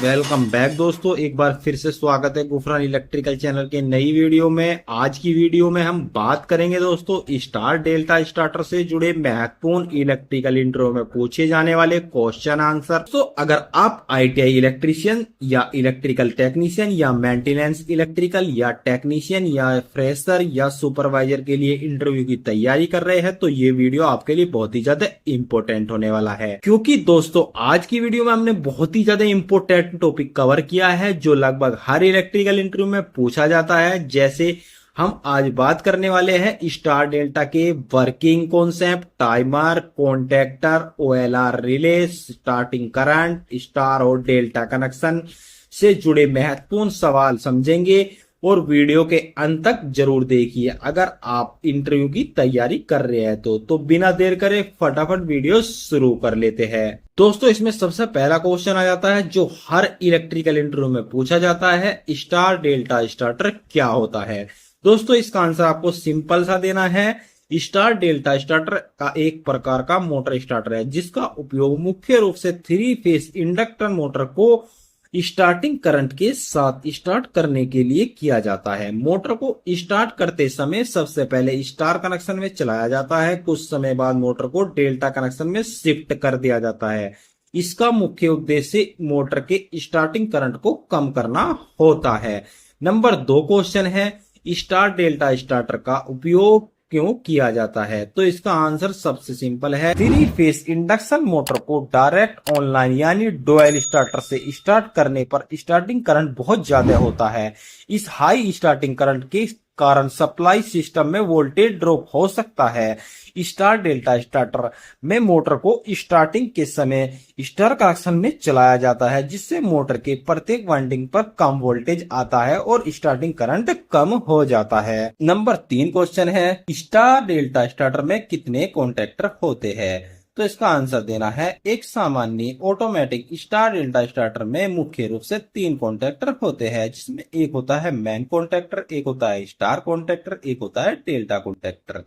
Welcome back दोस्तों, एक बार फिर से स्वागत है गुफरान इलेक्ट्रिकल चैनल के नई वीडियो में। आज की वीडियो में हम बात करेंगे दोस्तों स्टार डेल्टा स्टार्टर से जुड़े महत्वपूर्ण इलेक्ट्रिकल इंटरव्यू में पूछे जाने वाले क्वेश्चन आंसर। तो अगर आप आईटीआई इलेक्ट्रीशियन या इलेक्ट्रिकल टेक्नीशियन या मेंटेनेंस इलेक्ट्रिकल या टेक्नीशियन या फ्रेशर या सुपरवाइजर के लिए इंटरव्यू की तैयारी कर रहे हैं तो ये वीडियो आपके लिए बहुत ही ज्यादा इंपॉर्टेंट होने वाला है, क्योंकि दोस्तों आज की वीडियो में हमने बहुत ही ज्यादा इंपॉर्टेंट टॉपिक कवर किया है जो लगभग हर इलेक्ट्रिकल इंटरव्यू में पूछा जाता है। जैसे हम आज बात करने वाले हैं स्टार डेल्टा के working concept, timer, contactor, OLR relay, starting current, star और डेल्टा कनेक्शन से जुड़े महत्वपूर्ण सवाल समझेंगे और वीडियो के अंत तक जरूर देखिए अगर आप इंटरव्यू की तैयारी कर रहे हैं तो बिना देर करे फटाफट वीडियो शुरू कर लेते हैं। दोस्तों इसमें सबसे पहला क्वेश्चन आ जाता है जो हर इलेक्ट्रिकल इंटरव्यू में पूछा जाता है, स्टार डेल्टा स्टार्टर क्या होता है। दोस्तों इसका आंसर आपको सिंपल सा देना है। स्टार डेल्टा स्टार्टर का एक प्रकार का मोटर स्टार्टर है जिसका उपयोग मुख्य रूप से 3 फेज इंडक्टर मोटर को स्टार्टिंग करंट के साथ स्टार्ट करने के लिए किया जाता है। मोटर को स्टार्ट करते समय सबसे पहले स्टार कनेक्शन में चलाया जाता है, कुछ समय बाद मोटर को डेल्टा कनेक्शन में शिफ्ट कर दिया जाता है। इसका मुख्य उद्देश्य मोटर के स्टार्टिंग करंट को कम करना होता है। नंबर 2 क्वेश्चन है, स्टार डेल्टा स्टार्टर का उपयोग क्यों किया जाता है। तो इसका आंसर सबसे सिंपल है, 3 फेज इंडक्शन मोटर को डायरेक्ट ऑनलाइन यानी डुअल स्टार्टर से स्टार्ट करने पर स्टार्टिंग करंट बहुत ज्यादा होता है। इस हाई स्टार्टिंग करंट के कारण सप्लाई सिस्टम में वोल्टेज ड्रॉप हो सकता है। स्टार डेल्टा स्टार्टर में मोटर को स्टार्टिंग के समय स्टार कनेक्शन में चलाया जाता है जिससे मोटर के प्रत्येक वाइंडिंग पर कम वोल्टेज आता है और स्टार्टिंग करंट कम हो जाता है। नंबर 3 क्वेश्चन है, स्टार डेल्टा स्टार्टर में कितने कॉन्टैक्टर होते हैं। तो इसका आंसर देना है, एक सामान्य ऑटोमेटिक स्टार डेल्टा स्टार्टर में मुख्य रूप से 3 कॉन्टैक्टर होते हैं जिसमें एक होता है मैन कॉन्टैक्टर, एक होता है स्टार कॉन्टैक्टर, एक होता है डेल्टा कॉन्टैक्टर।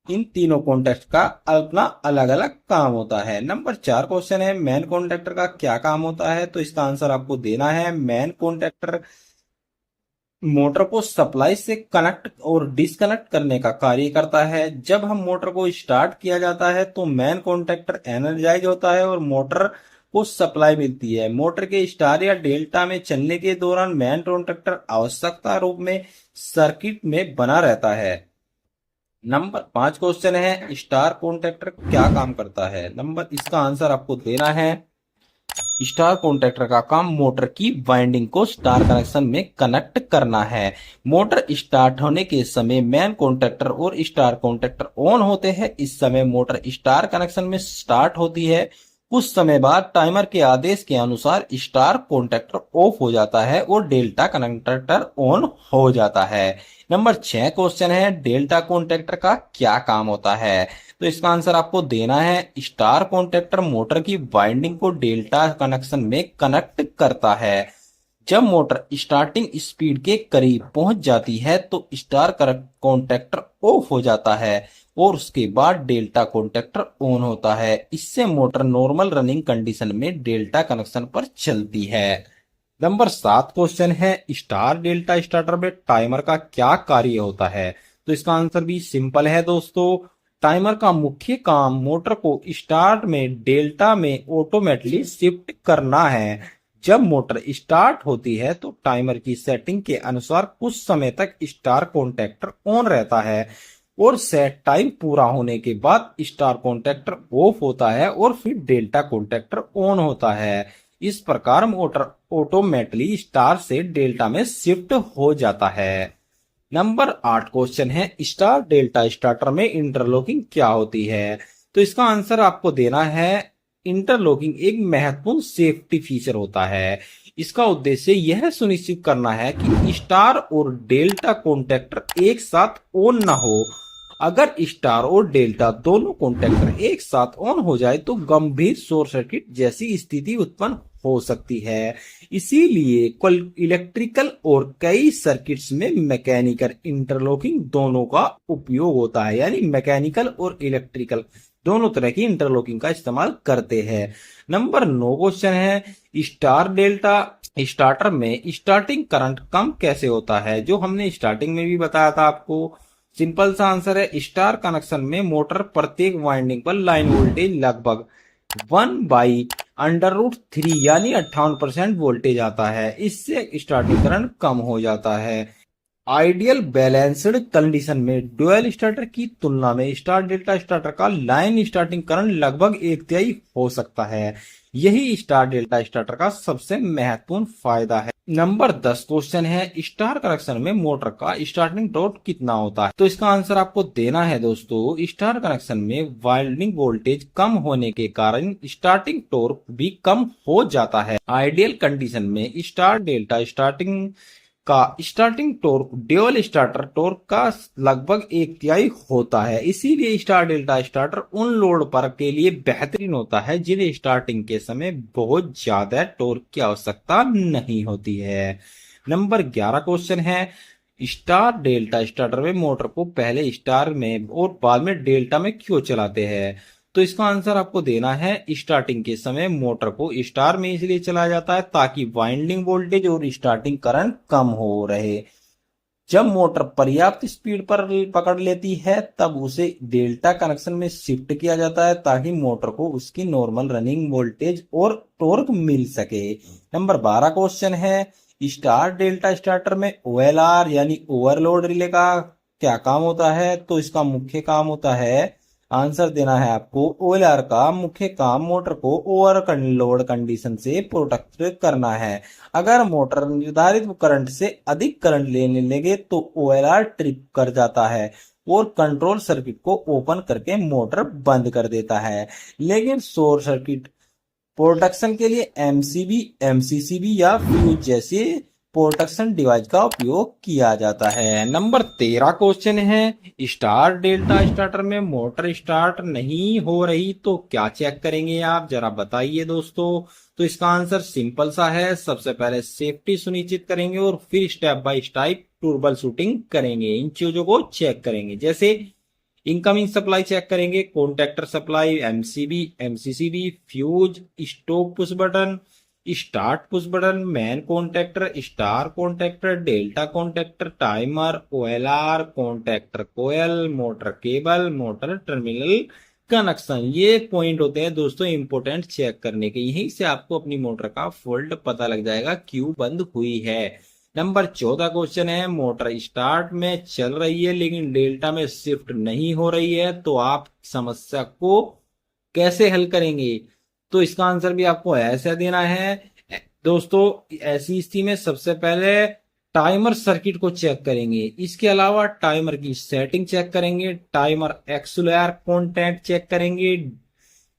इन तीनों कॉन्टैक्ट का अपना अलग अलग काम होता है। नंबर 4 क्वेश्चन है, मैन कॉन्टैक्टर का क्या काम होता है। तो इसका आंसर आपको देना है, मैन कॉन्टैक्टर मोटर को सप्लाई से कनेक्ट और डिस्कनेक्ट करने का कार्य करता है। जब हम मोटर को स्टार्ट किया जाता है तो मैन कॉन्टैक्टर एनर्जाइज होता है और मोटर को सप्लाई मिलती है। मोटर के स्टार या डेल्टा में चलने के दौरान मैन कॉन्टैक्टर आवश्यकता रूप में सर्किट में बना रहता है। नंबर 5 क्वेश्चन है, स्टार कॉन्टैक्टर क्या काम करता है। इसका आंसर आपको देना है, स्टार कॉन्टैक्टर का काम मोटर की वाइंडिंग को स्टार कनेक्शन में कनेक्ट करना है। मोटर स्टार्ट होने के समय मैन कॉन्टैक्टर और स्टार कॉन्टैक्टर ऑन होते हैं। इस समय मोटर स्टार कनेक्शन में स्टार्ट होती है। कुछ समय बाद टाइमर के आदेश के अनुसार स्टार कॉन्टैक्टर ऑफ हो जाता है और डेल्टा कनेक्टर ऑन हो जाता है। नंबर 6 क्वेश्चन है, डेल्टा कॉन्टैक्टर का क्या काम होता है। तो इसका आंसर आपको देना है, स्टार कॉन्टैक्टर मोटर की वाइंडिंग को डेल्टा कनेक्शन में कनेक्ट करता है। जब मोटर स्टार्टिंग स्पीड के करीब पहुंच जाती है तो स्टार कॉन्टैक्टर ऑफ हो जाता है और उसके बाद डेल्टा कॉन्टैक्टर ऑन होता है। इससे मोटर नॉर्मल रनिंग कंडीशन में डेल्टा कनेक्शन पर चलती है। नंबर 7 क्वेश्चन है, स्टार डेल्टा स्टार्टर में टाइमर का क्या कार्य होता है। तो इसका आंसर भी सिंपल है दोस्तों, टाइमर का मुख्य काम मोटर को स्टार्ट में डेल्टा में ऑटोमेटिकली शिफ्ट करना है। जब मोटर स्टार्ट होती है तो टाइमर की सेटिंग के अनुसार कुछ समय तक स्टार कॉन्टैक्टर ऑन रहता है और सेट टाइम पूरा होने के बाद स्टार कॉन्टैक्टर ऑफ होता है और फिर डेल्टा कॉन्टैक्टर ऑन होता है। इस प्रकार मोटर ऑटोमेटिकली स्टार से डेल्टा में शिफ्ट हो जाता है। नंबर 8 क्वेश्चन है, स्टार डेल्टा स्टार्टर में इंटरलॉकिंग क्या होती है। तो इसका आंसर आपको देना है, इंटरलॉकिंग एक महत्वपूर्ण सेफ्टी फीचर होता है। इसका उद्देश्य यह सुनिश्चित करना है कि स्टार और डेल्टा कॉन्टैक्टर एक साथ ऑन न हो। अगर स्टार और डेल्टा दोनों कॉन्टैक्टर एक साथ ऑन हो जाए तो गंभीर शॉर्ट सर्किट जैसी स्थिति उत्पन्न हो सकती है। इसीलिए इलेक्ट्रिकल और कई सर्किट्स में मैकेनिकल इंटरलॉकिंग दोनों का उपयोग होता है, यानी मैकेनिकल और इलेक्ट्रिकल दोनों तरह की इंटरलॉकिंग का इस्तेमाल करते हैं। नंबर 9 क्वेश्चन है, स्टार डेल्टा स्टार्टर में स्टार्टिंग करंट कम कैसे होता है? जो हमने स्टार्टिंग में भी बताया था आपको। सिंपल सा आंसर है, स्टार कनेक्शन में मोटर प्रत्येक वाइंडिंग पर लाइन वोल्टेज लगभग 1/√3 यानी 58% वोल्टेज आता है। इससे स्टार्टिंग करंट कम हो जाता है। आइडियल बैलेंस्ड कंडीशन में डुअल स्टार्टर की तुलना में स्टार डेल्टा स्टार्टर का लाइन स्टार्टिंग करंट लगभग एक तिहाई हो सकता है। यही स्टार डेल्टा स्टार्टर का सबसे महत्वपूर्ण फायदा है। नंबर 10 क्वेश्चन है, स्टार कनेक्शन में मोटर का स्टार्टिंग टॉर्क कितना होता है? तो इसका आंसर आपको देना है दोस्तों। स्टार कनेक्शन में वाइंडिंग वोल्टेज कम होने के कारण स्टार्टिंग टॉर्क भी कम हो जाता है। आइडियल कंडीशन में स्टार डेल्टा स्टार्टिंग का starting torque dual starter torque का लगभग एक तिहाई होता है। इसीलिए स्टार डेल्टा स्टार्टर उन लोड पर के लिए बेहतरीन होता है जिन्हें स्टार्टिंग के समय बहुत ज्यादा टॉर्क की आवश्यकता नहीं होती है। नंबर 11 क्वेश्चन है, स्टार डेल्टा स्टार्टर में मोटर को पहले स्टार में और बाद में डेल्टा में क्यों चलाते हैं? तो इसका आंसर आपको देना है, स्टार्टिंग के समय मोटर को स्टार में इसलिए चलाया जाता है ताकि वाइंडिंग वोल्टेज और स्टार्टिंग करंट कम हो रहे। जब मोटर पर्याप्त स्पीड पर पकड़ लेती है तब उसे डेल्टा कनेक्शन में शिफ्ट किया जाता है ताकि मोटर को उसकी नॉर्मल रनिंग वोल्टेज और टॉर्क मिल सके। नंबर 12 क्वेश्चन है, स्टार डेल्टा स्टार्टर में ओएलआर यानी ओवरलोड रिले का क्या काम होता है? तो इसका मुख्य काम होता है, आंसर देना है आपको, ओएलआर का मुख्य काम मोटर को ओवर लोड कंडीशन से प्रोटेक्ट करना है। अगर मोटर निर्धारित करंट से अधिक करंट लेने लगे तो ओएलआर ट्रिप कर जाता है और कंट्रोल सर्किट को ओपन करके मोटर बंद कर देता है। लेकिन शॉर्ट सर्किट प्रोटेक्शन के लिए एमसीबी, एमसीसीबी या फ्यूज जैसे प्रोटेक्शन डिवाइस का उपयोग किया जाता है। नंबर 13 क्वेश्चन है, स्टार डेल्टा स्टार्टर में मोटर स्टार्ट नहीं हो रही तो क्या चेक करेंगे आप? जरा बताइए दोस्तों। तो इसका आंसर सिंपल सा है, सबसे पहले सेफ्टी सुनिश्चित करेंगे और फिर step by step troubleshooting करेंगे। इन चीजों को चेक करेंगे, जैसे इनकमिंग सप्लाई चेक करेंगे, contactor supply, MCB, MCCB, fuse, stop push button, start push button, main contactor, star contactor, delta contactor, timer, OLR, contactor coil, motor cable, motor terminal connection. ये point होते हैं दोस्तों important check करने के। यहीं से आपको अपनी मोटर का फॉल्ट पता लग जाएगा क्यों बंद हुई है। नंबर 14 क्वेश्चन है, मोटर स्टार्ट में चल रही है लेकिन डेल्टा में शिफ्ट नहीं हो रही है तो आप समस्या को कैसे हल करेंगे? तो इसका आंसर भी आपको ऐसा देना है दोस्तों। ऐसी स्थिति में सबसे पहले टाइमर सर्किट को चेक करेंगे, इसके अलावा टाइमर की सेटिंग चेक करेंगे, टाइमर एक्सुलर कॉन्टैक्ट चेक करेंगे,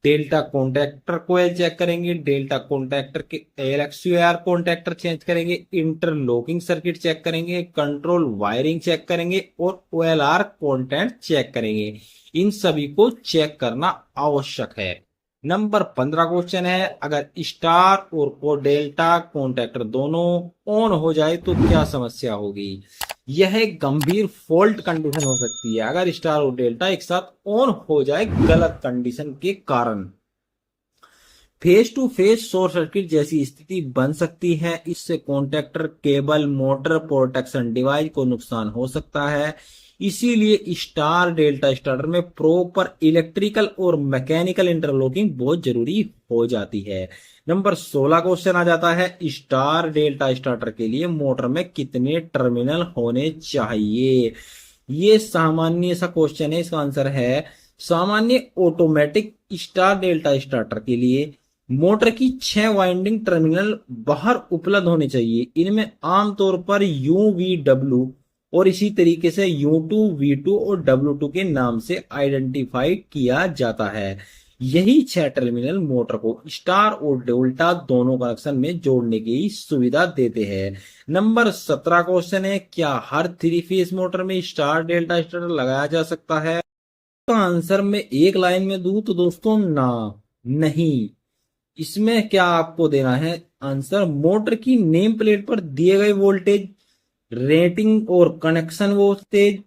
डेल्टा कॉन्टैक्टर कोयल चेक करेंगे, डेल्टा कॉन्टैक्टर के एलएक्सयूआर कॉन्टैक्टर चेंज करेंगे, इंटरलॉकिंग सर्किट चेक करेंगे, कंट्रोल वायरिंग चेक करेंगे और ओएलआर कॉन्टैक्ट चेक करेंगे। इन सभी को चेक करना आवश्यक है। नंबर 15 क्वेश्चन है, अगर स्टार और डेल्टा कॉन्टैक्टर दोनों ऑन हो जाए तो क्या समस्या होगी? यह एक गंभीर फॉल्ट कंडीशन हो सकती है अगर स्टार और डेल्टा एक साथ ऑन हो जाए गलत कंडीशन के कारण। Phase to phase short circuit जैसी स्थिति बन सकती है। इससे contactor, cable, motor protection device को नुकसान हो सकता है। इसीलिए स्टार डेल्टा स्टार्टर में प्रॉपर इलेक्ट्रिकल और मैकेनिकल इंटरलॉकिंग बहुत जरूरी हो जाती है। नंबर 16 क्वेश्चन आ जाता है, स्टार डेल्टा स्टार्टर के लिए मोटर में कितने टर्मिनल होने चाहिए? ये सामान्य सा क्वेश्चन है। इसका आंसर है, सामान्य ऑटोमेटिक स्टार डेल्टा स्टार्टर के लिए मोटर की 6 वाइंडिंग टर्मिनल बाहर उपलब्ध होने चाहिए। इनमें आमतौर पर UVW और इसी तरीके से U2, V2 और W2 के नाम से आइडेंटिफाई किया जाता है। यही 6 टर्मिनल मोटर को स्टार और डेल्टा दोनों कनेक्शन में जोड़ने की सुविधा देते हैं। नंबर 17 क्वेश्चन है, क्या हर 3 फेज मोटर में स्टार डेल्टा स्टार्टर लगाया जा सकता है? तो आंसर में एक लाइन में दूं तो दोस्तों ना, नहीं। इसमें क्या आपको देना है आंसर, मोटर की नेम प्लेट पर दिए गए वोल्टेज रेटिंग और कनेक्शन वोल्टेज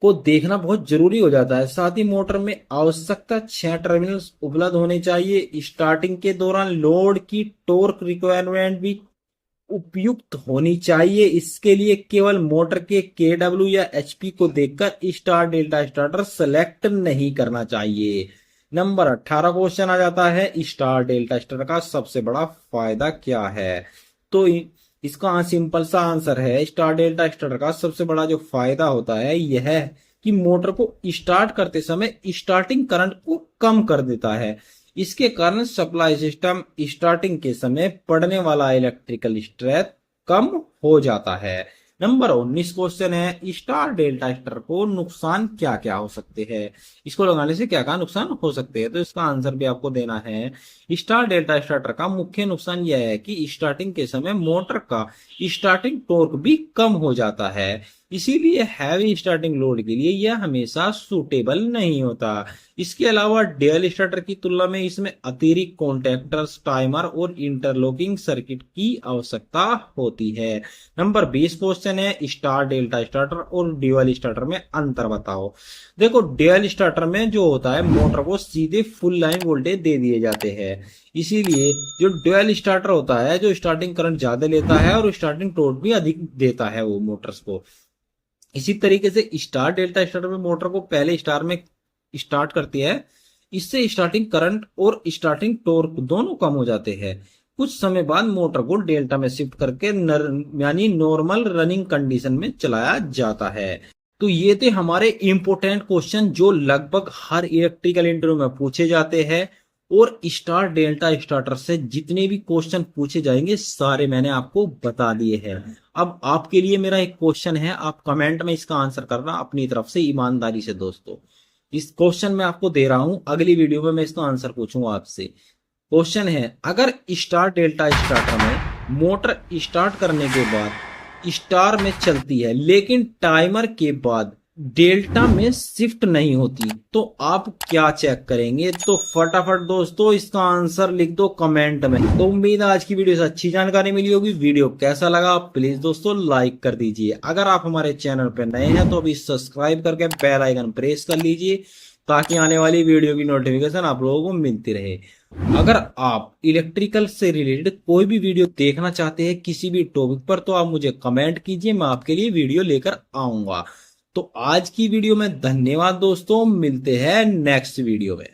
को देखना बहुत जरूरी हो जाता है। साथ ही मोटर में आवश्यकता 6 टर्मिनल्स उपलब्ध होने चाहिए। स्टार्टिंग के दौरान लोड की टॉर्क रिक्वायरमेंट भी उपयुक्त होनी चाहिए। इसके लिए केवल मोटर के केडब्ल्यू या एचपी को देखकर स्टार डेल्टा स्टार्टर सेलेक्ट नहीं करना चाहिए। नंबर 18 क्वेश्चन आ जाता है, स्टार डेल्टा स्टार्टर का सबसे बड़ा फायदा क्या है? तो इसका सिंपल सा आंसर है, स्टार डेल्टा स्टार्टर का सबसे बड़ा जो फायदा होता है यह है कि मोटर को स्टार्ट करते समय स्टार्टिंग करंट को कम कर देता है। इसके कारण सप्लाई सिस्टम स्टार्टिंग के समय पड़ने वाला इलेक्ट्रिकल स्ट्रेस कम हो जाता है। नंबर 19 क्वेश्चन है, स्टार डेल्टा स्टार को नुकसान क्या क्या हो सकते हैं? इसको लगाने से क्या क्या नुकसान हो सकते हैं? तो इसका आंसर भी आपको देना है। स्टार डेल्टा स्टार्टर का मुख्य नुकसान यह है कि स्टार्टिंग के समय मोटर का स्टार्टिंग टॉर्क भी कम हो जाता है। इसीलिए हैवी स्टार्टिंग लोड के लिए यह हमेशा सूटेबल नहीं होता। इसके अलावा डुअल स्टार्टर की तुलना में इसमें अतिरिक्त कॉन्टैक्टर्स, टाइमर और इंटरलॉकिंग सर्किट की आवश्यकता होती है। नंबर 20 क्वेश्चन है, स्टार डेल्टा स्टार्टर और डुअल स्टार्टर में अंतर बताओ। देखो, डुअल स्टार्टर में जो होता है मोटर को सीधे फुल लाइन वोल्टेज दे दिए जाते हैं। इसीलिए जो डुअल स्टार्टर होता है जो स्टार्टिंग करंट ज्यादा लेता है और स्टार्टिंग टॉर्क भी अधिक देता है वो मोटर्स को। इसी तरीके से स्टार डेल्टा स्टार्टर में मोटर को पहले स्टार में स्टार्ट करती है। इससे स्टार्टिंग करंट और स्टार्टिंग टॉर्क दोनों कम हो जाते हैं। कुछ समय बाद मोटर को डेल्टा में शिफ्ट करके यानी नॉर्मल रनिंग कंडीशन में चलाया जाता है। तो ये थे हमारे इंपोर्टेंट क्वेश्चन जो लगभग हर इलेक्ट्रिकल इंटरव्यू में पूछे जाते हैं। और स्टार डेल्टा स्टार्टर से जितने भी क्वेश्चन पूछे जाएंगे सारे मैंने आपको बता दिए हैं। अब आपके लिए मेरा एक क्वेश्चन है, आप कमेंट में इसका आंसर करना अपनी तरफ से ईमानदारी से दोस्तों। इस क्वेश्चन मैं आपको दे रहा हूं, अगली वीडियो में मैं इसका आंसर पूछूंगा आपसे। क्वेश्चन है, अगर स्टार डेल्टा स्टार्टर में मोटर स्टार्ट करने के बाद स्टार में चलती है लेकिन टाइमर के बाद डेल्टा में शिफ्ट नहीं होती तो आप क्या चेक करेंगे? तो फटाफट दोस्तों इसका आंसर लिख दो कमेंट में। तो उम्मीद है आज की वीडियो से अच्छी जानकारी मिली होगी। वीडियो कैसा लगा प्लीज दोस्तों लाइक कर दीजिए। अगर आप हमारे चैनल पर नए हैं तो अभी सब्सक्राइब करके बेल आइकन प्रेस कर लीजिए ताकि आने वाली वीडियो की नोटिफिकेशन आप लोगों को मिलती रहे। अगर आप इलेक्ट्रिकल से रिलेटेड कोई भी वीडियो देखना चाहते हैं किसी भी टॉपिक पर तो आप मुझे कमेंट कीजिए, मैं आपके लिए वीडियो लेकर आऊंगा। तो आज की वीडियो में धन्यवाद दोस्तों, मिलते हैं नेक्स्ट वीडियो में।